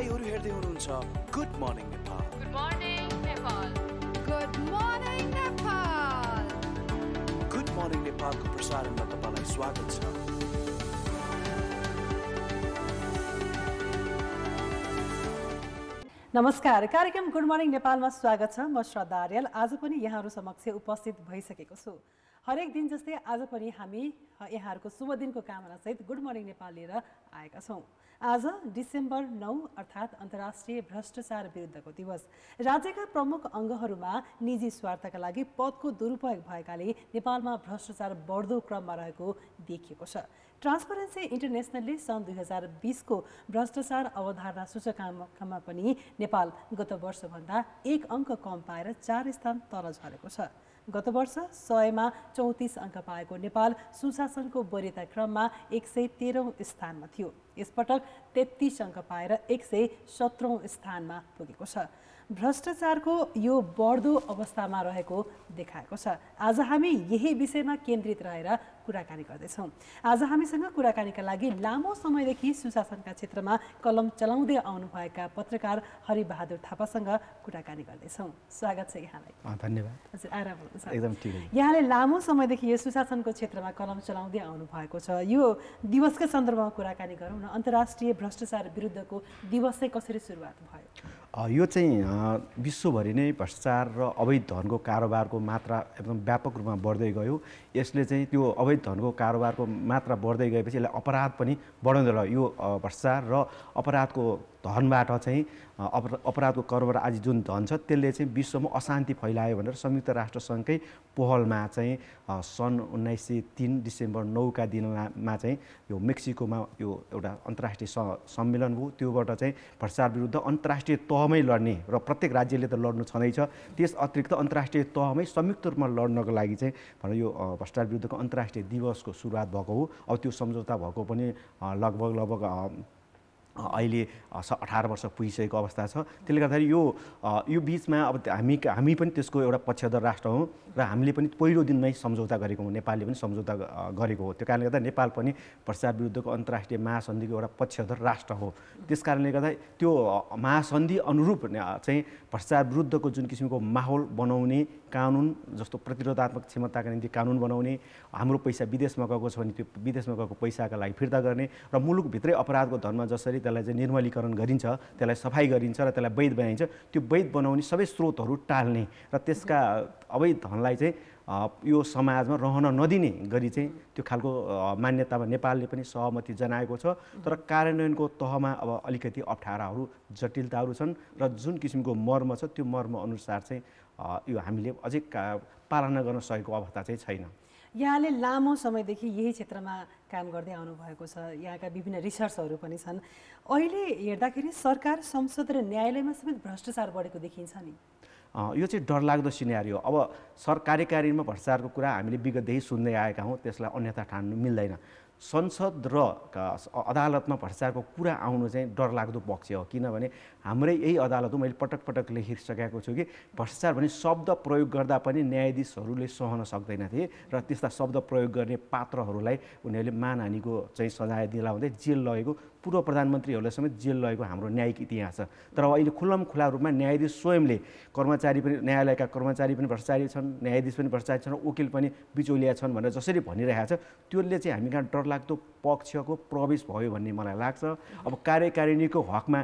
तपाईहरु हेर्दै हुनुहुन्छ good morning Nepal. Good morning Nepal. Good morning Nepal. Good morning नेपालको प्रसारणमा तपाईलाई स्वागत छ। नमस्कार, कार्यक्रम गुड मर्निङ नेपालमा स्वागत छ। म श्रद्धा आर्याल आज पनि यहाँहरू समक्ष उपस्थित भइसकेको छु। हरेक दिन जस्तै आज पनि हामी यहाँहरूको शुभ दिनको कामना सहित गुड मर्निङ नेपाल लिएर आएका छौँ। आज डिसेम्बर 9 अर्थात् अन्तर्राष्ट्रिय भ्रष्टाचार विरुद्धको दिवस। राज्यका प्रमुख अङ्गहरूमा निजी स्वार्थका लागि पदको दुरुपयोग भएकाले नेपालमा भ्रष्टाचार बढ्दो क्रममा रहेको देखिएको छ। ट्रान्सपरेन्सी इन्टरनेसनलले सन् 2020 को भ्रष्टाचार अवधारणा सूचकाङ्कमा पनि नेपाल गत वर्षभन्दा 1 अङ्क कम पाएर 4 स्थान तल झरेको छ। गत वर्ष 100मा 34 अङ्क पाएको नेपाल सुशासनको वरियता क्रममा 113औं स्थानमा थियो। यसपटक 33 अङ्क पाएर 117औं स्थानमा पुगेको छ। भ्रष्टाचारको यो बढ्दो अवस्थामा रहेको देखाएको छ। आज हामी यही विषयमा केन्द्रित रहेर कुराकानी गर्दैछौँ। आज हामीसँग कुराकानीका लागि लामो समयदेखि सुशासनका क्षेत्रमा कलम चलाउँदै आउनुभएका पत्रकार हरिबहादुर थापासँग कुराकानी गर्दैछौँ। स्वागत छ यहाँलाई। धन्यवाद। हजुर, आराम हुनुहुन्छ। एकदम ठिक। यहाँले लामो समयदेखि यो सुशासनको क्षेत्रमा कलम चलाउँदै आउनु भएको छ। यो दिवसका सन्दर्भमा कुराकानी गरौँ न। अन्तर्राष्ट्रिय भ्रष्टाचार विरुद्धको दिवस चाहिँ कसरी सुरुवात भयो? यो चाहिँ विश्वभरि नै भ्रष्टाचार र अवैध धनको कारोबारको मात्रा एकदम व्यापक रूपमा बढ्दै गयो। यसले चाहिँ त्यो अवैध धनको कारोबारको मात्रा बढ्दै गएपछि यसले अपराध पनि बढाउँदै गयो। यो भ्रष्टाचार र अपराधको धनबाट चाहिँ अपराधको कारोबार आज जुन धन छ त्यसले चाहिँ विश्वमा अशान्ति फैलायो भनेर संयुक्त राष्ट्र सङ्घकै पहलमा चाहिँ सन् 1903 डिसेम्बर 9 का दिनमा चाहिँ यो मेक्सिकोमा यो एउटा अन्तर्राष्ट्रिय सम्मेलन भयो। त्योबाट चाहिँ भ्रष्टाचार विरुद्ध अन्तर्राष्ट्रिय तहमै लड्ने र प्रत्येक राज्यले त लड्नु छँदैछ, त्यस अतिरिक्त अन्तर्राष्ट्रिय तहमै संयुक्त रूपमा लड्नको लागि चाहिँ भनेर यो भ्रष्टाचार विरुद्धको अन्तर्राष्ट्रिय दिवसको सुरुवात भएको हो। अब त्यो सम्झौता भएको पनि लगभग अहिले 18 वर्ष पुगिसकेको अवस्था छ। त्यसले गर्दाखेरि यो बिचमा अब हामी पनि त्यसको एउटा पक्षधर राष्ट्र हौँ र हामीले पनि पहिलो दिनमै सम्झौता गरेको हौँ। नेपालले पनि सम्झौता गरेको हो। त्यो कारणले गर्दा नेपाल पनि भ्रष्टाचार विरुद्धको अन्तर्राष्ट्रिय महासन्धिको एउटा पक्षधर राष्ट्र हो। त्यस कारणले गर्दा त्यो महासन्धि अनुरूप चाहिँ भ्रष्टाचार विरुद्धको जुन किसिमको माहौल बनाउने, कानुन जस्तो प्रतिरोधात्मक क्षमताका निम्ति कानुन बनाउने, हाम्रो पैसा विदेशमा गएको छ भने त्यो विदेशमा गएको पैसाका लागि फिर्ता गर्ने र मुलुकभित्रै अपराधको धनमा जसरी त्यसलाई चाहिँ निर्मलीकरण गरिन्छ, त्यसलाई सफाई गरिन्छ र त्यसलाई वैध बनाइन्छ, त्यो वैध बनाउने सबै स्रोतहरू टाल्ने र त्यसका अवैध धनलाई चाहिँ यो समाजमा रहन नदिने गरी चाहिँ त्यो खालको मान्यतामा नेपालले पनि सहमति जनाएको छ। तर कार्यान्वयनको तहमा अब अलिकति अप्ठ्याराहरू, जटिलताहरू छन् र जुन किसिमको मर्म छ त्यो मर्म अनुसार चाहिँ यो हामीले अझै पालना गर्न सकेको अवस्था चाहिँ छैन। यहाँले लामो समयदेखि यही क्षेत्रमा काम गर्दै आउनुभएको छ। यहाँका विभिन्न रिसर्चहरू पनि छन्। अहिले हेर्दाखेरि सरकार, संसद र न्यायालयमा समेत भ्रष्टाचार बढेको देखिन्छ नि। यो चाहिँ डरलाग्दो सिनेरियो। अब कार्यकारिणीमा भ्रष्टाचारको कुरा हामीले विगतदेखि सुन्दै आएका हौँ, त्यसलाई अन्यथा ठान्नु मिल्दैन। संसद र अदालतमा भ्रष्टाचारको कुरा आउनु चाहिँ डरलाग्दो पक्ष हो। किनभने हाम्रै यही अदालत मैले पटक पटक लेखिसकेको छु कि भ्रष्टाचार भन्ने शब्द प्रयोग गर्दा पनि न्यायाधीशहरूले सहन सक्दैनथे र त्यस्ता शब्द प्रयोग गर्ने पात्रहरूलाई उनीहरूले मानहानिको चाहिँ सजाय दिलाउँदै जेल लगेको, पूर्व प्रधानमन्त्रीहरूलाई समेत जेल लगेको हाम्रो न्यायिक इतिहास छ। तर अब अहिले खुल्लमखुल्ला रूपमा न्यायाधीश स्वयंले कर्मचारी पनि, न्यायालयका कर्मचारी पनि भ्रष्टाचारी छन्, न्यायाधीश पनि भ्रष्टाचारी छन्, वकिल पनि बिचौलिया छन् भनेर जसरी भनिरहेको छ, त्यसले चाहिँ हामी कहाँ डरलाग्दो पक्षको प्रवेश भयो भन्ने मलाई लाग्छ। अब कार्यकारिणीको हकमा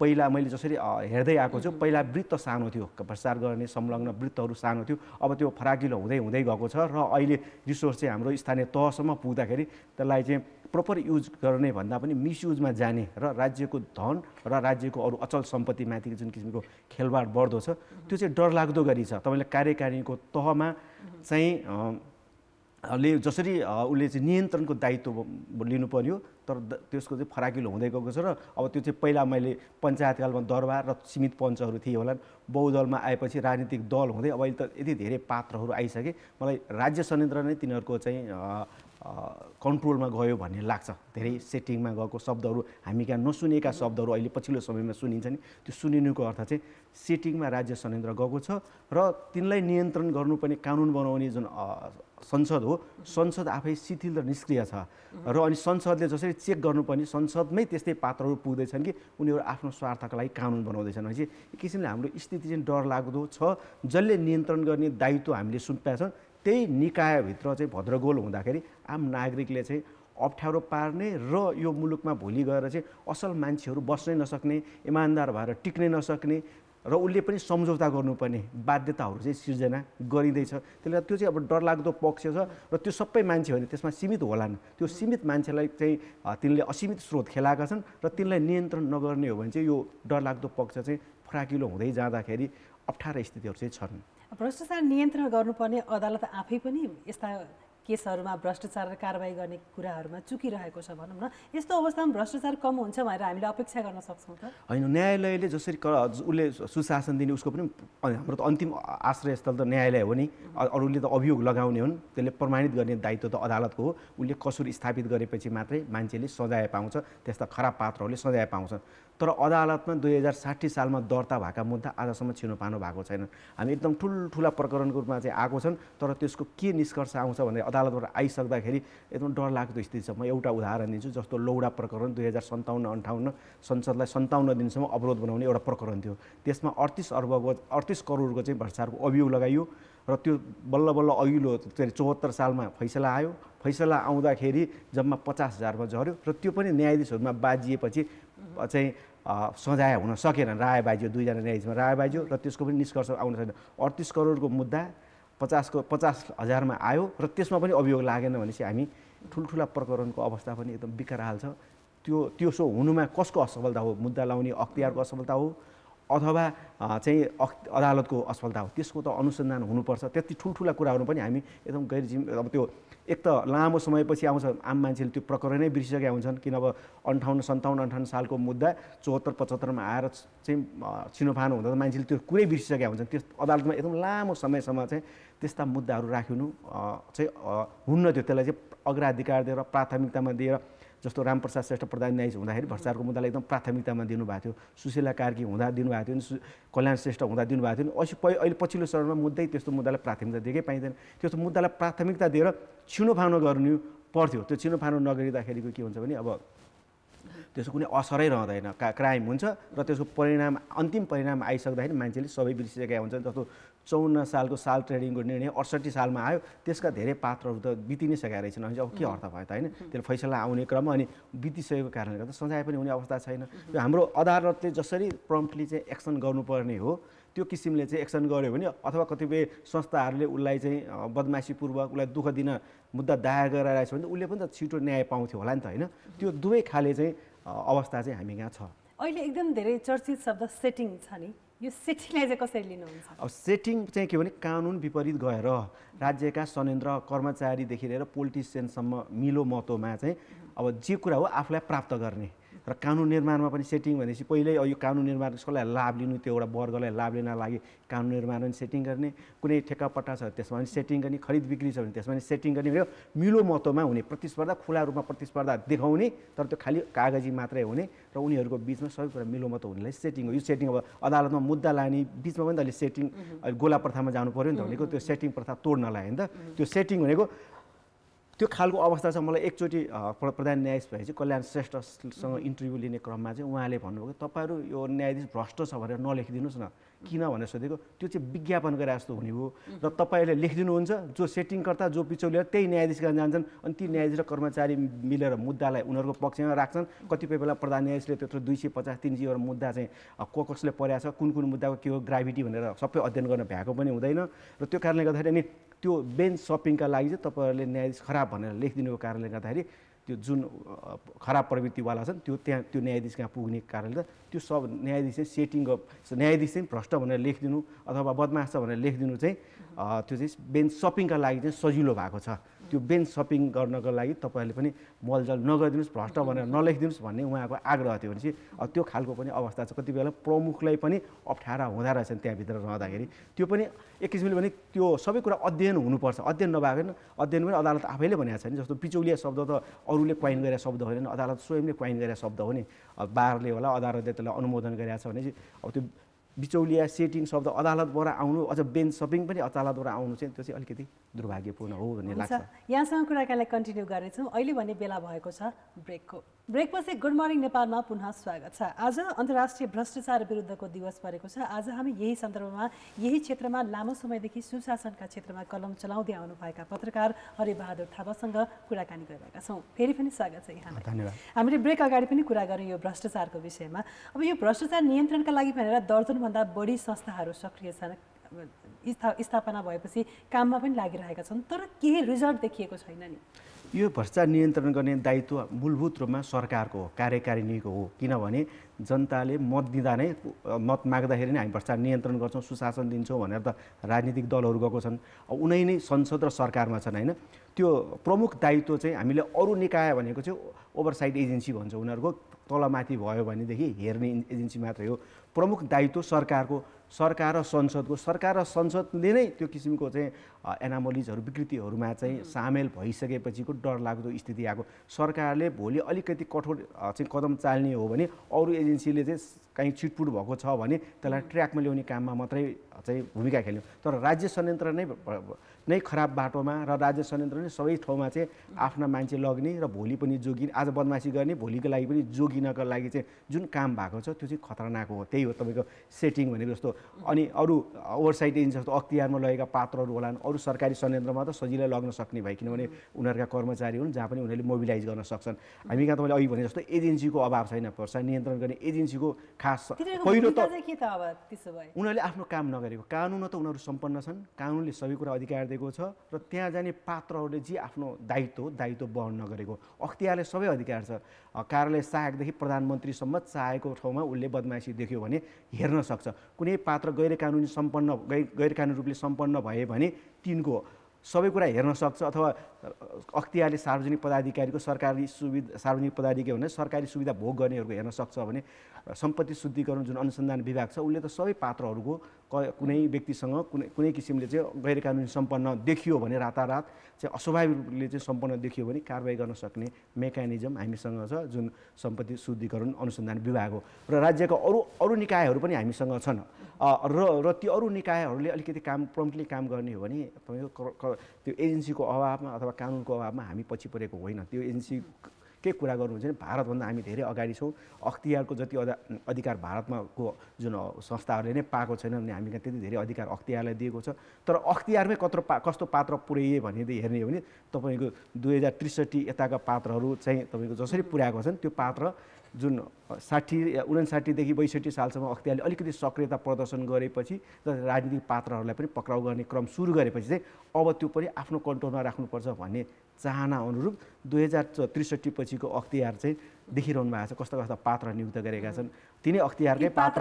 पहिला मैले जसरी हेर्दै आएको छु, पहिला वृत्त सानो थियो, भ्रष्टाचार गर्ने संलग्न वृत्तहरू सानो थियो। अब त्यो फराकिलो हुँदै हुँदै गएको छ र अहिले रिसोर्स चाहिँ हाम्रो स्थानीय तहसम्म पुग्दाखेरि त्यसलाई चाहिँ प्रपर युज गर्ने भन्दा पनि मिसयुजमा जाने र राज्यको धन र राज्यको अरू अचल सम्पत्तिमाथि जुन किसिमको खेलवाड बढ्दो छ त्यो चाहिँ डरलाग्दो गरी छ। तपाईँले कार्यकारिणीको तहमा चाहिँ जसरी उसले चाहिँ नियन्त्रणको दायित्व लिनु पर्यो, तर त्यसको चाहिँ फराकिलो हुँदै गएको छ। र अब त्यो चाहिँ पहिला मैले पञ्चायतकालमा दरबार र सीमित पञ्चहरू थिए होला, बहुदलमा आएपछि राजनीतिक दल हुँदै अब अहिले त यति धेरै पात्रहरू आइसके, मलाई राज्य संयन्त्र नै तिनीहरूको चाहिँ कन्ट्रोलमा गयो भन्ने लाग्छ। धेरै सेटिङमा गएको शब्दहरू हामी कहाँ नसुनेका शब्दहरू अहिले पछिल्लो समयमा सुनिन्छ नि, त्यो सुनिनुको अर्थ चाहिँ सेटिङमा राज्य संयन्त्र गएको छ र तिनलाई नियन्त्रण गर्नुपर्ने कानुन बनाउने जुन संसद हो, संसद आफै शिथिल र निष्क्रिय छ र अनि संसदले जसरी चेक गर्नुपर्ने संसदमै त्यस्तै पात्रहरू पुग्दैछन् कि उनीहरू आफ्नो स्वार्थका लागि कानुन बनाउँदैछन् भनेपछि एक किसिमले हाम्रो स्थिति चाहिँ डरलाग्दो छ। जसले नियन्त्रण गर्ने दायित्व हामीले सुम्पेका छौँ त्यही निकायभित्र चाहिँ भद्रगोल हुँदाखेरि आम नागरिकले चाहिँ अप्ठ्यारो पार्ने र यो मुलुकमा भोलि गएर चाहिँ असल मान्छेहरू बस्नै नसक्ने, इमान्दार भएर टिक्नै नसक्ने र उसले पनि सम्झौता गर्नुपर्ने बाध्यताहरू चाहिँ सिर्जना गरिँदैछ। त्यसले त्यो चाहिँ अब डरलाग्दो पक्ष छ र त्यो सबै मान्छे होइन, त्यसमा सीमित होलान्। त्यो सीमित मान्छेलाई चाहिँ तिनले असीमित स्रोत खेलाएका छन् र तिनलाई नियन्त्रण नगर्ने हो भने चाहिँ यो डरलाग्दो पक्ष चाहिँ फराकिलो हुँदै जाँदाखेरि अप्ठ्यारा स्थितिहरू चाहिँ छन्। भ्रष्टाचार नियन्त्रण गर्नुपर्ने अदालत आफै पनि यस्ता केसहरूमा भ्रष्टाचार कारबाही गर्ने कुराहरूमा चुकिरहेको छ भनौँ न। यस्तो अवस्थामा भ्रष्टाचार कम हुन्छ भनेर हामीले अपेक्षा गर्न सक्छौँ त? होइन, न्यायालयले जसरी उसले सुशासन दिने उसको पनि हाम्रो त अन्तिम आश्रयस्थल त न्यायालय हो नि। अरूले त अभियोग लगाउने हुन्, त्यसले प्रमाणित गर्ने दायित्व त अदालतको हो। उसले कसुर स्थापित गरेपछि मात्रै मान्छेले सजाय पाउँछ, त्यस्ता खराब पात्रहरूले सजाय पाउँछ। तर अदालतमा 2060 सालमा दर्ता भएका मुद्दा आजसम्म छिनो पानो भएको छैन। हामी एकदम ठुल्ठुला प्रकरणको रूपमा चाहिँ आएको छन्, तर त्यसको के निष्कर्ष आउँछ भने अदालतबाट आइसक्दाखेरि एकदम डरलाग्दो स्थिति छ। म एउटा उदाहरण दिन्छु, जस्तो लौडा प्रकरण 2057-58 संसदलाई 57 दिनसम्म अवरोध बनाउने एउटा प्रकरण थियो। त्यसमा 38 करोडको चाहिँ भ्रष्टाचारको अभियोग लगाइयो र त्यो बल्ल बल्ल अघिल्लो 74 सालमा फैसला आयो। फैसला आउँदाखेरि जम्मा 50,000मा झऱ्यो र त्यो पनि न्यायाधीशहरूमा बाजिएपछि चाहिँ सजाय हुन सकेन, राय बाजियो। 2जना न्यायाधीशमा राय बाजियो र त्यसको पनि निष्कर्ष आउन छैन। 38 करोडको मुद्दा 50,000मा आयो र त्यसमा पनि अभियोग लागेन भनेपछि हामी ठुल्ठुला प्रकरणको अवस्था पनि एकदम बिकराल छ। त्यसो हुनुमा कसको असफलता हो? मुद्दा लाउने अख्तियारको असफलता हो अथवा चाहिँ अदालतको असफलता हो? त्यसको त अनुसन्धान हुनुपर्छ। त्यति ठुल्ठुला कुराहरू पनि हामी एकदम अब त्यो एक त लामो समयपछि आउँछ, आम मान्छेले त्यो प्रकरणै बिर्सिसकेका हुन्छन्। किन अब 57-58 सालको मुद्दा 74-75मा आएर चाहिँ छिनोफानो हुँदा त मान्छेले त्यो कुरै बिर्सिसकेका हुन्छन्। त्यस अदालतमा एकदम लामो समयसम्म चाहिँ त्यस्ता मुद्दाहरू राखिनु चाहिँ हुन्न थियो। त्यसलाई चाहिँ अग्राधिकार दिएर प्राथमिकतामा दिएर, जस्तो रामप्रसाद श्रेष्ठ प्रधान न्यायाधीश हुँदाखेरि भ्रष्टाचारको मुद्दालाई एकदम प्राथमिकतामा दिनुभएको थियो। सुशीला कार्की हुँदा दिनुभएको थियो, कल्याण श्रेष्ठ हुँदा दिनुभएको थियो। अहिले पछिल्लो चरणमा मुद्दै त्यस्तो मुद्दालाई प्राथमिकता दिएकै पाइँदैन। त्यस्तो मुद्दालाई प्राथमिकता दिएर छिनोफानो गर्नु पर्थ्यो। त्यो छिनोफानो नगरिँदाखेरिको के हुन्छ भने अब त्यसको कुनै असरै रहँदैन, क्राइम हुन्छ र त्यसको परिणाम अन्तिम परिणाम आइसक्दाखेरि मान्छेले सबै बिर्सिसकेका हुन्छन्। जस्तो 54 सालको साल ट्रेडिङको निर्णय 68 सालमा आयो, त्यसका धेरै पात्रहरू त बिति नै सकेका रहेछन्। अनि अब के अर्थ भयो त होइन? त्यसले फैसला आउने क्रम अनि बितिसकेको कारणले गर्दा सजाय पनि हुने अवस्था छैन। यो हाम्रो अदालतले जसरी प्रम्प्टली चाहिँ एक्सन गर्नुपर्ने हो त्यो किसिमले चाहिँ एक्सन गर्यो भने, अथवा कतिपय संस्थाहरूले उसलाई चाहिँ बदमासीपूर्वक उसलाई दुःख दिन मुद्दा दायर गराइरहेछ भने उसले पनि त छिटो न्याय पाउँथ्यो होला नि त होइन? त्यो दुवै खाले चाहिँ अवस्था चाहिँ हामी यहाँ छ। अहिले एकदम धेरै चर्चित शब्द सेटिङ छ नि, यो सेटिङलाई चाहिँ कसरी लिनुहुन्छ? अब सेटिङ चाहिँ के भने कानुन विपरीत गएर राज्यका संयन्त्र कर्मचारीदेखि लिएर पोलिटिसियनसम्म मिलो मतोमा चाहिँ अब जे कुरा हो आफूलाई प्राप्त गर्ने र कानुन निर्माणमा पनि सेटिङ भनेपछि पहिल्यै यो कानुन निर्माण कसलाई लाभ लिनु, त्यो एउटा वर्गलाई लाभ लिन लागि कानुन निर्माण पनि सेटिङ गर्ने, कुनै ठेक्कापट्टा छ त्यसमा पनि सेटिङ गर्ने, खरिद बिक्री छ भने त्यसमा पनि सेटिङ गर्ने, मिलो मतोमा हुने प्रतिस्पर्धा, खुला रूपमा प्रतिस्पर्धा देखाउने, तर त्यो खालि कागजी मात्रै हुने र उनीहरूको बिचमा सबै कुरा मिलो मतो हुनेलाई सेटिङ हो। यो सेटिङ अब अदालतमा मुद्दा लाने बिचमा पनि त अहिले सेटिङ गोला प्रथामा जानु पऱ्यो नि त भनेको, त्यो सेटिङ प्रथा तोड्नलाई होइन त। त्यो सेटिङ भनेको त्यो खालको अवस्था छ। मलाई एकचोटि प्रधान न्यायाधीश भएपछि कल्याण श्रेष्ठसँग इन्टरभ्यू लिने क्रममा चाहिँ उहाँले भन्नुभयो तपाईँहरू यो न्यायाधीश भ्रष्ट छ भनेर नलेखिदिनुहोस् न। किन भनेर सोधेको, त्यो चाहिँ विज्ञापन गरे जस्तो हुने हो र तपाईँहरूले लेखिदिनुहुन्छ, जो सेटिङकर्ता जो बिचौलिया त्यही न्यायाधीश कहाँ जान्छन् अनि ती न्यायाधीश र कर्मचारी मिलेर मुद्दालाई उनीहरूको पक्षमा राख्छन्। कतिपय बेला प्रधान न्यायाधीशले त्यत्रो 250-300 मुद्दा चाहिँ कसले परेको छ, कुन मुद्दाको के हो ग्राभिटी भनेर सबै अध्ययन गर्न भ्याएको पनि हुँदैन र त्यो कारणले गर्दाखेरि अनि त्यो बेन्च सपिङका लागि चाहिँ तपाईँहरूले न्यायाधीश खराब भनेर लेखिदिनुको कारणले गर्दाखेरि त्यो जुन खराब प्रवृत्तिवाला छन् त्यो न्यायाधीश कहाँ पुग्ने कारणले त त्यो सब न्यायाधीश चाहिँ न्यायाधीश चाहिँ भ्रष्ट भनेर लेखिदिनु अथवा बदमास छ भनेर लेखिदिनु चाहिँ त्यो चाहिँ बेन्च सपिङका लागि चाहिँ सजिलो भएको छ। त्यो बेन्च सपिङ गर्नको लागि तपाईँहरूले पनि मलजल नगरिदिनुहोस्, भ्रष्ट भनेर नलेखिदिनुहोस् भन्ने उहाँको आग्रह थियो भनेपछि त्यो खालको पनि अवस्था छ। कति बेला प्रमुखलाई पनि अप्ठ्यारा हुँदो रहेछन् त्यहाँभित्र रहँदाखेरि। त्यो पनि एक किसिमले भने त्यो सबै कुरा अध्ययन हुनुपर्छ। अध्ययन नभएको अध्ययन पनि अदालत आफैले भनेको छ नि, जस्तो बिचौलिया शब्द त अरूले क्वाइन गरेका शब्द होइन, अदालत स्वयंले क्वाइन गरेका शब्द हो नि। बारले होला अदालतले त्यसलाई अनुमोदन गरेको छ भनेपछि अब त्यो बिचौलिया सेटिङ शब्द अदालतबाट आउनु, अझ बेन्च सपिङ पनि अदालतबाट आउनु चाहिँ त्यो चाहिँ अलिकति दुर्भाग्यपूर्ण हो भन्ने लाग्छ। यहाँसँग कुराकानीलाई कन्टिन्यू गर्नेछौँ। अहिले भने बेला भएको छ ब्रेकको। ब्रेकपछि गुड मर्निङ नेपालमा पुनः स्वागत छ। आज अन्तर्राष्ट्रिय भ्रष्टाचार विरुद्धको दिवस परेको छ। आज हामी यही सन्दर्भमा यही क्षेत्रमा लामो समयदेखि सुशासनका क्षेत्रमा कलम चलाउँदै आउनुभएका पत्रकार हरिबहादुर थापासँग कुराकानी गरिरहेका छौँ। फेरि पनि स्वागत छ यहाँलाई। धन्यवाद। हामीले ब्रेक अगाडि पनि कुरा गऱ्यौँ यो भ्रष्टाचारको विषयमा। अब यो भ्रष्टाचार नियन्त्रणका लागि भनेर दर्जनभन्दा बढी संस्थाहरू सक्रिय छन्, स्थापना भएपछि काममा पनि लागिरहेका छन्, तर केही रिजल्ट देखिएको छैन नि। यो भ्रष्टाचार नियन्त्रण गर्ने दायित्व मूलभूत रूपमा सरकारको हो, कार्यकारिणीको हो। किनभने जनताले मत दिँदा नै, मत माग्दाखेरि नै हामी भ्रष्टाचार नियन्त्रण गर्छौँ, सुशासन दिन्छौँ भनेर त राजनीतिक दलहरू गएको छन्। उनै नै संसद र सरकारमा छन् होइन। त्यो प्रमुख दायित्व चाहिँ हामीले अरू निकाय भनेको चाहिँ ओभरसाइट एजेन्सी भन्छ, उनीहरूको तलमाथि भयो भनेदेखि हेर्ने एजेन्सी मात्रै हो। प्रमुख दायित्व सरकारको, सरकार र संसदको। सरकार र संसदले नै त्यो किसिमको चाहिँ एनामोलिजहरू, विकृतिहरूमा चाहिँ सामेल भइसकेपछिको डरलाग्दो स्थिति आएको। सरकारले भोलि अलिकति कठोर चाहिँ कदम चाल्ने हो भने अरू एजेन्सीले चाहिँ कहीँ छिटपुट भएको छ भने त्यसलाई ट्र्याकमा ल्याउने काममा मात्रै चाहिँ भूमिका खेल्ने। तर राज्य संयन्त्र नै खराब बाटोमा र राज्य संयन्त्र नै सबै ठाउँमा चाहिँ आफ्ना मान्छे लग्ने र भोलि पनि जोगिने, आज बदमासी गर्ने भोलिको लागि पनि जोगिनको लागि चाहिँ जुन काम भएको छ त्यो चाहिँ खतरनाक हो। त्यही हो तपाईँको सेटिङ भनेको जस्तो। अनि अरू ओभरसाइट एजेन्सी जस्तो अख्तियारमा लगेका पात्रहरू होलान्, अरू सरकारी संयन्त्रमा त सजिलै लग्न सक्ने भए, किनभने उनीहरूका कर्मचारी हुन् जहाँ पनि उनीहरूले मोबिलाइज गर्न सक्छन्। हामी कहाँ तपाईँले अघि भने जस्तो एजेन्सीको अभाव छैन। भ्रष्टाचार नियन्त्रण गर्ने एजेन्सीको खास पहिलो त उनीहरूले आफ्नो काम नगरेको। कानुन त उनीहरू सम्पन्न छन्, कानुनले सबै कुरा अधिकार दिएको छ र त्यहाँ जाने पात्रहरूले जे आफ्नो दायित्व वहन नगरेको। अख्तियारले सबै अधिकार छ। कार्यालय सहायकदेखि प्रधानमन्त्रीसम्म चाहेको ठाउँमा उसले बदमासी देख्यो भने हेर्न सक्छ। कुनै पात्र गैरकानुनी रूपले सम्पन्न भए भने तिनको सबै कुरा हेर्न सक्छ। अथवा अख्तियारले सार्वजनिक पदाधिकारीको सार्वजनिक पदाधिकारी भने सरकारी सुविधा भोग गर्नेहरूको हेर्न सक्छ भने सम्पत्ति शुद्धिकरण जुन अनुसन्धान विभाग छ उसले त सबै पात्रहरूको कुनै व्यक्तिसँग कुनै किसिमले चाहिँ गैरकानुनी सम्पन्न देखियो भने रातारात चाहिँ अस्वाभाविक रूपले चाहिँ सम्पन्न देखियो भने कारबाही गर्न सक्ने मेकानिजम हामीसँग छ, जुन सम्पत्ति शुद्धिकरण अनुसन्धान विभाग हो। र राज्यका अरू निकायहरू पनि हामीसँग छन् र ती अरू निकायहरूले अलिकति प्रम्प्टली काम गर्ने हो भने तपाईँको त्यो एजेन्सीको अभावमा अथवा कानुनको अभावमा हामी पछि परेको होइन। त्यो एजेन्सीकै कुरा गर्नु भने भारतभन्दा हामी धेरै अगाडि छौँ। अख्तियारको जति अधिकार भारतमाको जुन संस्थाहरूले नै पाएको छैन भने हामी त्यति धेरै अधिकार अख्तियारलाई दिएको छ। तर अख्तियारमै कस्तो पात्र पुर्याइए भने हेर्ने हो भने तपाईँको 2063 यताका पात्रहरू चाहिँ तपाईँको जसरी पुर्याएको छन् त्यो पात्र जुन 59देखि 62 सालसम्म अख्तियारले अलिकति सक्रियता प्रदर्शन गरेपछि र राजनीतिक पात्रहरूलाई पनि पक्राउ गर्ने क्रम सुरु गरेपछि चाहिँ अब त्यो पनि आफ्नो कन्ट्रोलमा राख्नुपर्छ भन्ने चाहना अनुरूप 2063 पछिको अख्तियार चाहिँ देखिरहनु भएको छ। कस्ता कस्ता पात्र नियुक्त गरेका छन्, तिनै अख्तियारकै पात्र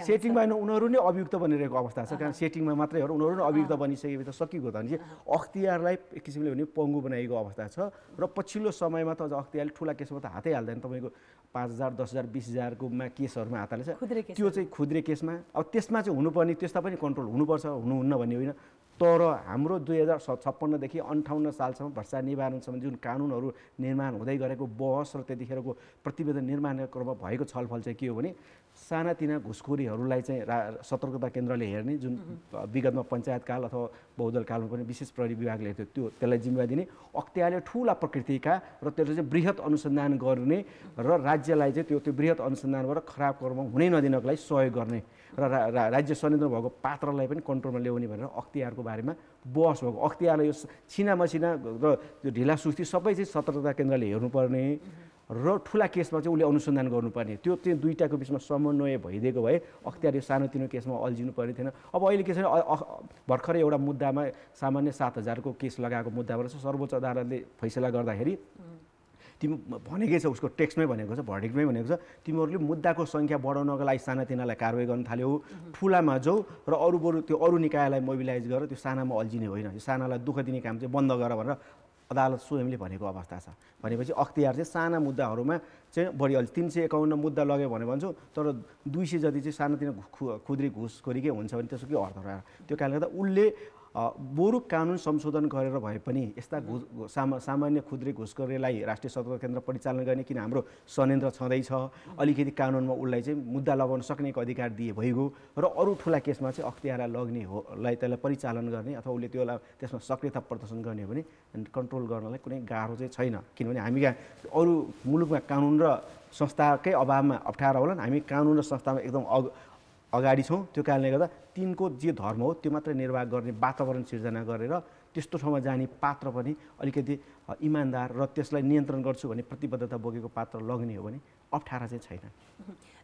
सेटिङमा उनीहरू नै अभियुक्त बनिरहेको अवस्था छ। कारण सेटिङमा मात्रै हो, उनीहरू नै अभियुक्त बनिसकेपछि त सकिएको त भने अख्तियारलाई एक किसिमले भने पङ्गु बनाएको अवस्था छ। र पछिल्लो समयमा त अझ अख्तियारले ठुला केसमा त हातै हाल्दैन। तपाईँको 5000, 10,000, 20,000कोमा केसहरूमा हात हालेछ। त्यो चाहिँ खुद्रे केसमा अब त्यसमा चाहिँ हुनुपर्ने, त्यस्ता पनि कन्ट्रोल हुनुपर्छ, हुनुहुन्न भन्ने होइन। तर हाम्रो 2056देखि 58 सालसम्म भ्रष्टाचार निवारणसम्म जुन कानुनहरू निर्माण हुँदै गरेको बहस र त्यतिखेरको प्रतिवेदन निर्माणको क्रममा भएको छलफल चाहिँ के हो भने सानातिना घुसखोरीहरूलाई चाहिँ सतर्कता केन्द्रले हेर्ने, जुन विगतमा पञ्चायतकाल अथवा बहुदलकालमा पनि विशेष प्रहरी विभागले त्यसलाई जिम्मेवारी दिने। अख्तियारले ठुला प्रकृतिका र त्यसले चाहिँ बृहत अनुसन्धान गर्ने र राज्यलाई चाहिँ त्यो बृहत अनुसन्धानबाट खराब कर्म हुनै नदिनको लागि सहयोग गर्ने र राज्य संयन्त्र भएको पात्रलाई पनि कन्ट्रोलमा ल्याउने भनेर अख्तियारको बारेमा बहस भएको। अख्तियारलाई यो छिना मसिना र त्यो ढिला सुस्ती सबै चाहिँ सतर्कता केन्द्रले हेर्नुपर्ने र ठुला केसमा चाहिँ उसले अनुसन्धान गर्नुपर्ने। त्यो चाहिँ दुईटाको बिचमा समन्वय भइदिएको भए अख्तियार यो सानोतिनो केसमा अल्झिनु पर्ने थिएन। अब अहिले के छैन, भर्खरै एउटा मुद्दामा सामान्य 7,000को केस लगाएको मुद्दाबाट सर्वोच्च अदालतले फैसला गर्दाखेरि तिमी भनेकै छ, उसको टेक्स्टमै भनेको छ, भर्डिक्टमै भनेको छ, तिमीहरूले मुद्दाको सङ्ख्या बढाउनको लागि सानातिनालाई कारवाही गर्न थाल्यौ, ठुलामा जाऊ र अरू निकायलाई मोबिलाइज गरेर त्यो सानामा अल्झिने होइन, यो सानालाई दुःख दिने काम चाहिँ बन्द गर भनेर अदालत स्वयंले भनेको अवस्था छ। भनेपछि अख्तियार चाहिँ साना मुद्दाहरूमा चाहिँ बढी अल्झ 351 मुद्दा लग्यो भने भन्छु, तर 200 जति चाहिँ सानोतिनो खुद्री घुसखोरीकै हुन्छ भने त्यसको के अर्थ रह्यो? त्यो कारणले गर्दा उसले बरु कानुन संशोधन गरेर भए पनि यस्ता सामान्य खुद्री घुसखोरीलाई राष्ट्रिय सतर्क केन्द्र परिचालन गर्ने, किन हाम्रो संयन्त्र छँदैछ, अलिकति कानुनमा उसलाई चाहिँ मुद्दा लगाउन सक्नेको अधिकार दिए भइगयो र अरू ठुला केसमा चाहिँ अख्तियारलाई लग्ने होलाई त्यसलाई परिचालन गर्ने अथवा उसले त्यसलाई त्यसमा सक्रियता प्रदर्शन गर्ने हो भने कन्ट्रोल गर्नलाई कुनै गाह्रो चाहिँ छैन। किनभने हामी अरू मुलुकमा कानुन र संस्थाकै अभावमा अप्ठ्यारो होला, हामी कानुन र संस्थामा एकदम अगाडि छौँ। त्यो कारणले गर्दा तिनको जे धर्म हो त्यो मात्रै निर्वाह गर्ने वातावरण सिर्जना गरेर त्यस्तो ठाउँमा जाने पात्र पनि अलिकति इमान्दार र त्यसलाई नियन्त्रण गर्छु भन्ने प्रतिबद्धता बोकेको पात्र लग्ने हो भने अप्ठ्यारो चाहिँ छैन।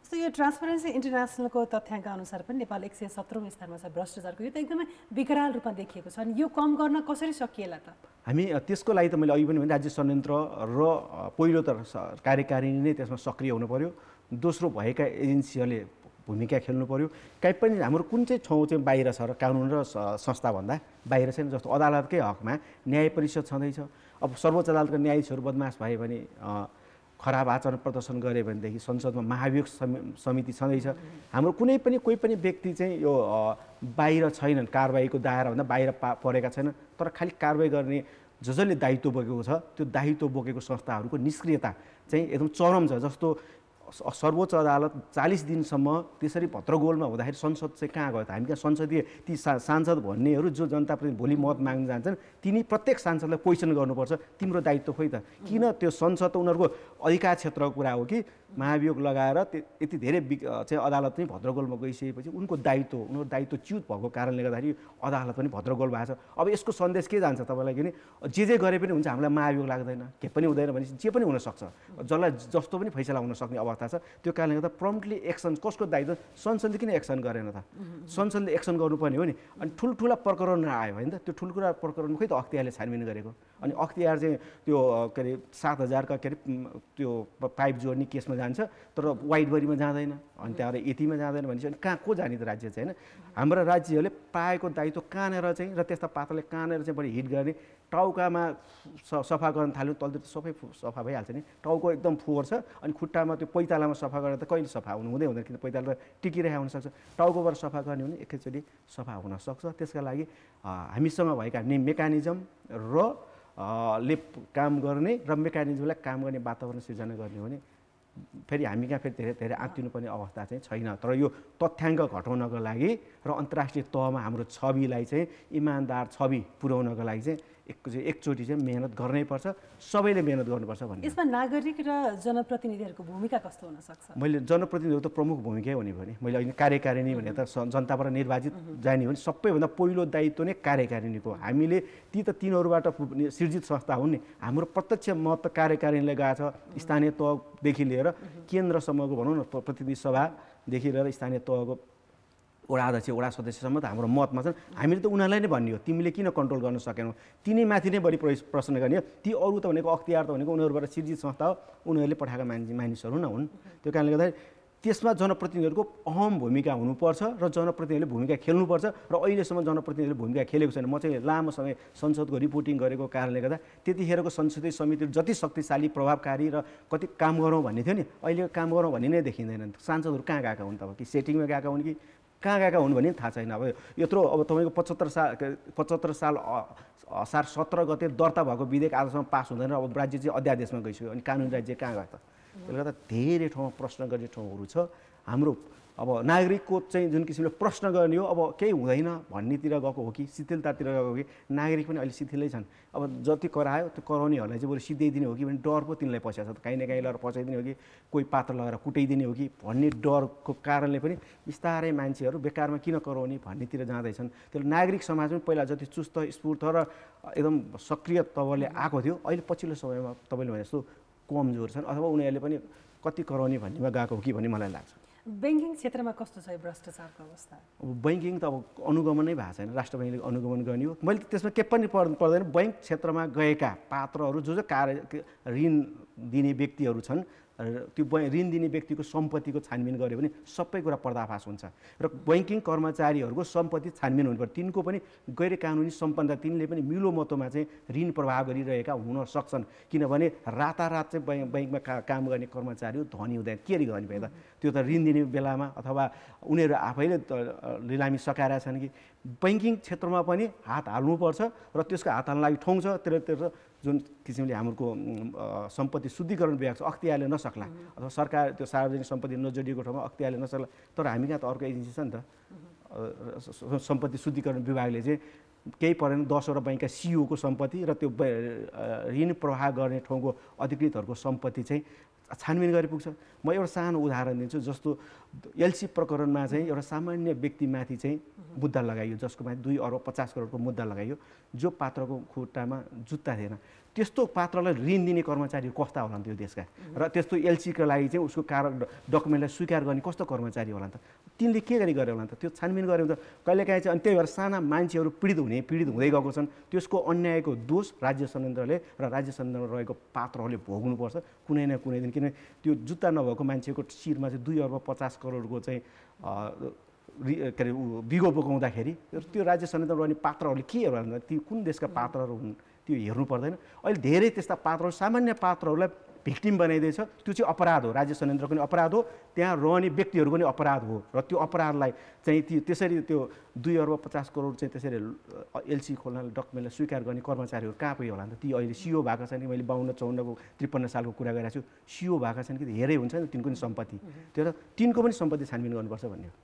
सो यो ट्रान्सपरेन्सी इन्टरनेसनलको तथ्याङ्क अनुसार पनि नेपाल 117औं स्थानमा छ भ्रष्टाचारको। यो त एकदमै विकराल रूपमा देखिएको छ। अनि यो कम गर्न कसरी सकिएला त? हामी त्यसको लागि त मैले अघि पनि भने राज्य संयन्त्र र पहिलो त कार्यकारिणी नै त्यसमा सक्रिय हुनु पर्यो, दोस्रो भएका एजेन्सीहरूले भूमिका खेल्नु पर्यो। काहीँ पनि हाम्रो कुन चाहिँ ठाउँ चाहिँ बाहिर छ र कानुन र संस्थाभन्दा बाहिर छैन, जस्तो अदालतकै हकमा न्याय परिषद छँदैछ। अब सर्वोच्च अदालतका न्यायाधीशहरू बदमास भए भने खराब आचरण प्रदर्शन गरे भनेदेखि संसदमा महाभियोग समिति छँदैछ। हाम्रो कुनै पनि कोही पनि व्यक्ति चाहिँ यो बाहिर छैनन्, कारबाहीको दायराभन्दा बाहिर परेका छैनन्, तर खालि कारबाही गर्ने जसले दायित्व बोकेको छ त्यो दायित्व बोकेको संस्थाहरूको निष्क्रियता चाहिँ एकदम चरम छ। जस्तो सर्वोच्च अदालत 40 दिनसम्म त्यसरी भद्रगोलमा हुँदाखेरि संसद चाहिँ कहाँ गयो त? हामी कहाँ संसदीय ती सांसद भन्नेहरू जो जनताप्रति भोलि मत माग्न जान्छन् तिनी प्रत्येक सांसदलाई क्वेसन गर्नुपर्छ, तिम्रो दायित्व खोइ त? किन त्यो संसद त उनीहरूको अधिकार क्षेत्रको कुरा हो कि महाभियोग लगाएर यति धेरै चाहिँ अदालत पनि भद्रगोलमा गइसकेपछि उनको दायित्व उनीहरू दायित्व च्युत भएको कारणले गर्दाखेरि अदालत पनि भद्रगोल भएको छ। अब यसको सन्देश के जान्छ तपाईँलाई? किन जे गरे पनि हुन्छ, हामीलाई महाभियोग लाग्दैन, के पनि हुँदैन भनेपछि जे पनि हुनसक्छ, जसलाई जस्तो पनि फैसला हुन सक्ने अवस्था छ। त्यो कारणले गर्दा प्रम्प्टली एक्सन, कसको दायित्व? संसदले किन एक्सन गरेन त? संसदले एक्सन गर्नुपर्ने हो नि। अनि ठुल्ठुला प्रकरण आयो होइन त, त्यो ठुल्ठुला प्रकरणमा खोइ त अख्तियारले छानबिन गरेको? अनि अख्तियार चाहिँ त्यो के अरे 7,000 का के अरे त्यो पाइप जोड्ने केसमा जान्छ तर वाइडबरीमा जाँदैन, अनि त्यहाँबाट यतिमा जाँदैन भनेपछि अनि कहाँ को जाने त राज्य चाहिँ? होइन, हाम्रो राज्यहरूले पाएको दायित्व कहाँनिर चाहिँ र त्यस्ता पात्रले कहाँनिर चाहिँ बढी हिट गर्ने, टाउकामा सफा गर्न थाल्यो तलतिर सबै सफा भइहाल्छ नि, टाउको एकदम फोहोर छ, अनि खुट्टामा त्यो पैतालामा सफा गरेर त कहिले सफा हुँदैन, किन पैताला त टिकिरहेको हुनसक्छ। टाउकोबाट सफा गर्ने भने एकैचोटि सफा हुनसक्छ। त्यसका लागि हामीसँग भएका मेकानिजम र ले काम गर्ने र मेकानिजमलाई काम गर्ने वातावरण सिर्जना गर्ने हो भने फेरि हामी कहाँ फेरि धेरै धेरै आत्तिनुपर्ने अवस्था चाहिँ छैन। तर यो तथ्याङ्क घटाउनको लागि र अन्तर्राष्ट्रिय तहमा हाम्रो छविलाई चाहिँ इमान्दार छवि पुर्याउनको लागि चाहिँ एकचोटि चाहिँ मेहनत गर्नै पर्छ, सबैले मेहनत गर्नुपर्छ भन्ने। यसमा नागरिक र जनप्रतिनिधिहरूको भूमिका कस्तो हुन सक्छ? मैले जनप्रतिनिधिहरू त प्रमुख भूमिकै हुने भने मैले अहिले कार्यकारिणी भने त जनताबाट निर्वाचित जाने हो नि, सबैभन्दा पहिलो दायित्व नै कार्यकारिणीको। हामीले ती त तिनीहरूबाट सिर्जित संस्था हुन् नि, हाम्रो प्रत्यक्ष महत्त्व कार्यकारिणीले गएको छ। स्थानीय तहदेखि लिएर केन्द्रसम्मको भनौँ न, प्रतिनिधि सभादेखि लिएर स्थानीय तहको वडा अध्यक्ष वडा सदस्यसम्म त हाम्रो मतमा छन्। हामीले त उनीहरूलाई नै भन्ने हो, तिमीले किन कन्ट्रोल गर्न सकेनौ, तिनी माथि नै बढी प्रश्न गर्ने हो। ती अरू त भनेको अख्तियार त भनेको उनीहरूबाट सिर्जित संस्था हो, उनीहरूले पठाएका मानिसहरू नै हुन्। त्यो कारणले गर्दा त्यसमा जनप्रतिनिधिहरूको अहम भूमिका हुनुपर्छ र जनप्रतिनिधिले भूमिका खेल्नुपर्छ। र अहिलेसम्म जनप्रतिनिधिले भूमिका खेलेको छैन। म चाहिँ लामो समय संसदको रिपोर्टिङ गरेको कारणले गर्दा त्यतिखेरको संसदीय समितिहरू जति शक्तिशाली प्रभावकारी र कति काम गरौँ भन्ने थियो नि, अहिले काम गरौँ भन्ने नै देखिँदैन। सांसदहरू कहाँ गएका हुन् त? कि सेटिङमा गएका हुन् कि कहाँ गएका हुन् भन्ने थाहा छैन। अब यत्रो अब तपाईँको 75 साल असार 17 गते दर्ता भएको विधेयक आजसम्म पास हुँदैन। अब राज्य चाहिँ अध्यादेशमा गइसक्यो, अनि कानुनी राज्य कहाँ गयो त? त्यसले गर्दा धेरै ठाउँमा प्रश्न गर्ने ठाउँहरू छ। हाम्रो अब नागरिकको चाहिँ जुन किसिमले प्रश्न गर्ने हो, अब केही हुँदैन भन्नेतिर गएको हो कि शिथिलतातिर गएको हो कि? नागरिक पनि अहिले शिथिलै छन्। अब जति करायो त्यो कराउनेहरूलाई चाहिँ बरु सिधाइदिने हो कि भने डर पो तिनीलाई पस्याएको छ, कहीँ न कहीँ लगाएर पचाइदिने हो कि कोही पात्र लगाएर कुटाइदिने हो कि भन्ने डरको कारणले पनि बिस्तारै मान्छेहरू बेकारमा किन कराउने भन्नेतिर जाँदैछन्। त्यसले नागरिक समाज पनि पहिला जति चुस्त स्फूर्त र एकदम सक्रिय तवरले आएको थियो, अहिले पछिल्लो समयमा तपाईँले भने जस्तो कमजोर छन्, अथवा उनीहरूले पनि कति कराउने भन्नेमा गएको हो कि भन्ने मलाई लाग्छ। ब्याङ्किङ क्षेत्रमा कस्तो छ यो भ्रष्टाचारको अवस्था? अब बैङ्किङ त अब अनुगमनै भएको छैन, राष्ट्र बैङ्कले अनुगमन गर्ने हो। मैले त्यसमा के पनि पर्दैन, बैङ्क क्षेत्रमा गएका पात्रहरू जो ऋण दिने व्यक्तिहरू छन्, त्यो ऋण दिने व्यक्तिको सम्पत्तिको छानबिन गऱ्यो भने सबै कुरा पर्दाफास हुन्छ र बैङ्किङ कर्मचारीहरूको सम्पत्ति छानबिन हुनुपर्छ। तिनको पनि गैर कानुनी सम्पन्नता, तिनले पनि मिलो मतोमा चाहिँ ऋण प्रवाह गरिरहेका हुन सक्छन्, किनभने रातारात चाहिँ बैङ्कमा काम गर्ने कर्मचारीहरू धनी हुँदैन। के गर्ने भयो त? त्यो त ऋण दिने बेलामा अथवा उनीहरू आफैले लिलामी सकाएर छन् कि बैङ्किङ क्षेत्रमा पनि हात हाल्नुपर्छ र त्यसको हात हाल्न लागि ठाउँ छ, त्यो जुन किसिमले हाम्रो सम्पत्ति शुद्धिकरण विभाग छ अख्तियारले नसक्ला, अथवा सरकार त्यो सार्वजनिक सम्पत्ति नजोडिएको ठाउँमा अख्तियारले नसक्ला। तर हामी कहाँ त अर्को एजेन्सी छ नि त, सम्पत्ति शुद्धिकरण विभागले चाहिँ केही परेन 10वटा बैङ्कका सिइओको सम्पत्ति र त्यो ऋण प्रवाह गर्ने ठाउँको अधिकृतहरूको सम्पत्ति चाहिँ छानबिन गरी पुग्छ। म एउटा सानो उदाहरण दिन्छु। जस्तो एलसी प्रकरणमा चाहिँ एउटा सामान्य व्यक्तिमाथि चाहिँ मुद्दा लगाइयो, जसको माथि 2 अर्ब 50 करोडको मुद्दा लगाइयो, जो पात्रको खुट्टामा जुत्ता थिएन। त्यस्तो पात्रलाई ऋण दिने कर्मचारीहरू कस्ता होला त्यो देशका, र त्यस्तो एलसीको लागि चाहिँ उसको डकुमेन्टलाई स्वीकार गर्ने कस्तो कर्मचारी होला त? तिनले के गरे होला त? त्यो छानबिन गऱ्यो भने त कहिलेकाहीँ चाहिँ अनि त्यही भएर साना मान्छेहरू पीडित हुँदै गएको छन्। त्यसको अन्यायको दोष राज्य संयन्त्रले र राज्य संयन्त्रमा रहेको पात्रहरूले भोग्नुपर्छ कुनै न कुनै दिन। किनभने त्यो जुत्ता नभएको मान्छेको शिरमा चाहिँ 2 अर्ब 50 करोडको चाहिँ के अरे बिगो बोकाउँदाखेरि त्यो राज्य संयन्त्रमा रहने पात्रहरूले के हेर्नु, ती कुन देशका पात्रहरू हुन् त्यो हेर्नु पर्दैन। अहिले धेरै त्यस्ता पात्रहरू, सामान्य पात्रहरूलाई भिक्टिम बनाइदिएछ। त्यो चाहिँ अपराध हो, राज्य संयन्त्रको पनि अपराध हो, त्यहाँ रहने व्यक्तिहरूको पनि अपराध हो। र त्यो अपराधलाई चाहिँ त्यसरी त्यो 2 अर्ब 50 करोड चाहिँ त्यसरी एलसी खोल्न डकुमेन्टलाई स्वीकार गर्ने कर्मचारीहरू कहाँ पुग्यो होला त? ती अहिले सिइओ भएको छन् कि मैले 52, 54को 53 सालको कुरा गरिरहेको छु, सिइओ भएको छन् कि हेरै हुन्छ नि तिनको पनि सम्पत्ति, त्यो त तिनको पनि सम्पत्ति छानबिन गर्नुपर्छ भन्ने हो।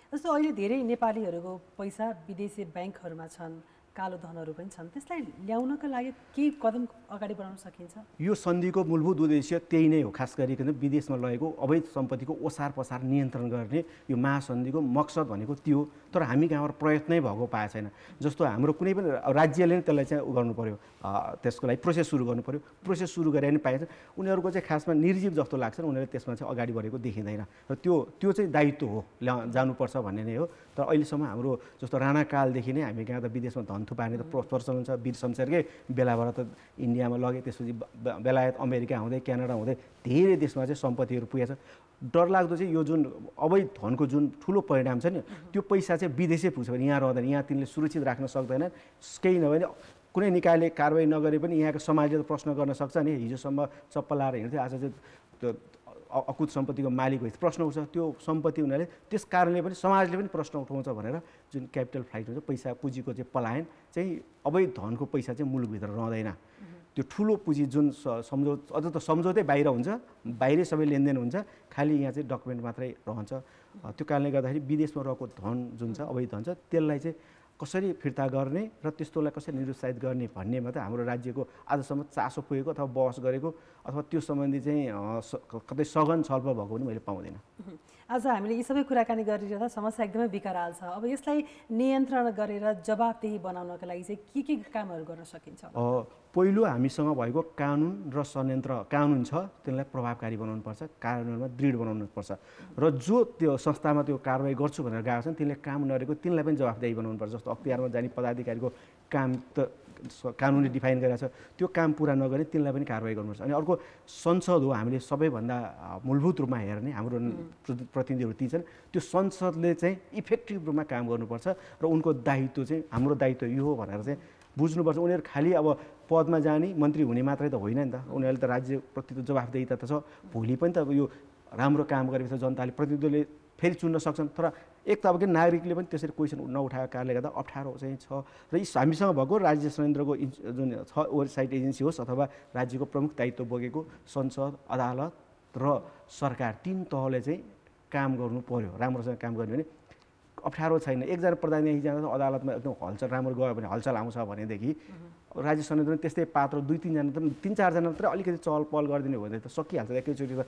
जस्तो अहिले धेरै नेपालीहरूको पैसा विदेशी ब्याङ्कहरूमा छन्, कालो धनहरू पनि छन्, त्यसलाई ल्याउनका लागि के कदम अगाडि बढाउन सकिन्छ? यो सन्धिको मूलभूत उद्देश्य त्यही नै हो। खास गरिकन विदेशमा लगेको अवैध सम्पत्तिको ओसार पसार नियन्त्रण गर्ने यो महासन्धिको मकसद भनेको त्यो। तर हामी कहाँबाट प्रयत्नै भएको पाएको छैन। जस्तो हाम्रो कुनै पनि राज्यले नै त्यसलाई चाहिँ गर्नु पर्यो, त्यसको लागि प्रोसेस सुरु गर्नु पर्यो। प्रोसेस सुरु गरे पनि पाइन्छ। उनीहरूको चाहिँ खासमा निर्जीव जस्तो लाग्छ, उनीहरूले त्यसमा चाहिँ अगाडि बढेको देखिँदैन र त्यो चाहिँ दायित्व हो, जानुपर्छ भन्ने नै हो। तर अहिलेसम्म हाम्रो जस्तो राणाकालदेखि नै हामी कहाँ त विदेशमा धन थुपार्ने त प्रचलन छ। वीर शमशेरकै बेलाबाट त इन्डियामा लगे, त्यसपछि बेलायत, अमेरिका हुँदै क्यानाडा हुँदै धेरै देशमा चाहिँ सम्पत्तिहरू पुगेछ। डरलाग्दो चाहिँ यो जुन अवैध धनको जुन ठुलो परिणाम छ नि, त्यो पैसा चाहिँ विदेशै पुग्छ भने यहाँ रहँदैन, यहाँ तिनले सुरक्षित राख्न सक्दैन। केही नभए कुनै निकायले कारवाही नगरे पनि यहाँको समाजले त प्रश्न गर्न सक्छ नि। हिजोसम्म चप्पल लाएर हिँड्थ्यो, आज चाहिँ त्यो अकुत सम्पत्तिको मालिक भएपछि प्रश्न उठ्छ। त्यो सम्पत्ति उनीहरूले त्यस कारणले पनि समाजले पनि प्रश्न उठाउँछ भनेर जुन क्यापिटल फ्लाइट हुन्छ, पैसा पुँजीको चाहिँ पलायन चाहिँ अवैध धनको पैसा चाहिँ मुलुकभित्र रहँदैन। त्यो ठुलो पुँजी जुन अझ त सम्झौतै बाहिर हुन्छ, बाहिरै सबै लेनदेन हुन्छ, खालि यहाँ चाहिँ डकुमेन्ट मात्रै रहन्छ। त्यो कारणले गर्दाखेरि विदेशमा रहेको धन जुन छ, अवैध धन छ, त्यसलाई चाहिँ कसरी फिर्ता गर्ने र त्यस्तोलाई कसरी निरुत्साहित गर्ने भन्नेमा त हाम्रो राज्यको आजसम्म चासो पुगेको अथवा बहस गरेको अथवा त्यो सम्बन्धी चाहिँ कतै सघन छलफल भएको पनि मैले पाउँदिनँ। आज हामीले यी सबै कुराकानी गरिरहँदा समस्या एकदमै विकराल छ। अब यसलाई नियन्त्रण गरेर जवाबदेही बनाउनका लागि चाहिँ के कामहरू गर्न सकिन्छ? पहिलो हामीसँग भएको कानुन र संयन्त्र, कानुन छ त्यसलाई प्रभावकारी बनाउनुपर्छ, कार्यान्वयनमा दृढ बनाउनुपर्छ र जो त्यो संस्थामा त्यो कारवाही गर्छु भनेर गएको छन् तिनले काम नगरेको तिनलाई पनि जवाबदेही बनाउनुपर्छ। जस्तो अख्तियारमा जाने पदाधिकारीको काम त कानुनले डिफाइन गरेको छ, त्यो काम पुरा नगरे तिनलाई पनि कारवाही गर्नुपर्छ। अनि अर्को संसद हो, हामीले सबैभन्दा मूलभूत रूपमा हेर्ने हाम्रो प्रतिनिधिहरू ती छन्। त्यो संसदले चाहिँ इफेक्टिभ रूपमा काम गर्नुपर्छ र उनको दायित्व चाहिँ हाम्रो दायित्व यो हो भनेर चाहिँ बुझ्नुपर्छ। उनीहरू खालि अब पदमा जाने मन्त्री हुने मात्रै त होइन नि त, उनीहरूले त राज्यप्रति त जवाफदेहिता त छ। भोलि पनि त यो राम्रो काम गरेपछि जनताले प्रतिनिधिले फेरि चुन्न सक्छन्। तर एक त अब के नागरिकले पनि त्यसरी क्वेसन नउठाएको कारणले गर्दा अप्ठ्यारो चाहिँ छ। र हामीसँग भएको राज्य संयन्त्रको जुन छ ओभरसाइट एजेन्सी होस् अथवा राज्यको प्रमुख दायित्व बोकेको संसद, अदालत र सरकार, तीन तहले चाहिँ काम गर्नु पर्यो। राम्रोसँग काम गर्ने भने अप्ठ्यारो छैन। एकजना प्रधानमन्त्री जाँदा अदालतमा एकदम हलचल राम्रो गयो भने हलचल आउँछ भनेदेखि राज्य संयन्त्रमा त्यस्तै पात्र 2-3 जना, 3-4 जना मात्रै अलिकति चहल पहल गरिदिने हो भने त सकिहाल्छ। एकैचोटि त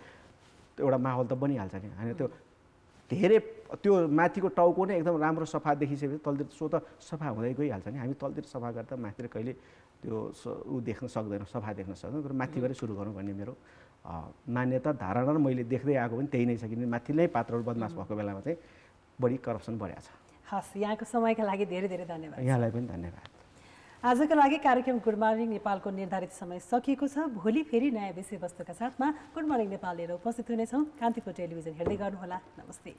एउटा माहौल त बनिहाल्छ नि। होइन, त्यो धेरै त्यो माथिको टाउको नै एकदम राम्रो सफा देखिसकेपछि तलतिर सो त सफा हुँदै गइहाल्छ नि। हामी तलतिर सफा गर्दा माथितिर कहिले त्यो ऊ देख्न सक्दैन, सफा देख्न सक्दैन। तर माथिबाटै सुरु गरौँ भन्ने मेरो मान्यता, धारणा र मैले देख्दै आएको पनि त्यही नै छ। किनभने माथिल्लै पात्रहरू बदमास भएको बेलामा चाहिँ बढी करप्सन बढेको छ। हस्, यहाँको समयका लागि धेरै धेरै धन्यवाद। यहाँलाई पनि धन्यवाद। आजको लागि कार्यक्रम गुड मर्निङ नेपालको निर्धारित समय सकिएको छ। भोलि फेरि नयाँ विषयवस्तुका साथमा गुड मर्निङ नेपाल लिएर उपस्थित हुनेछौँ। कान्तिपुर टेलिभिजन हेर्दै गर्नुहोला। नमस्ते।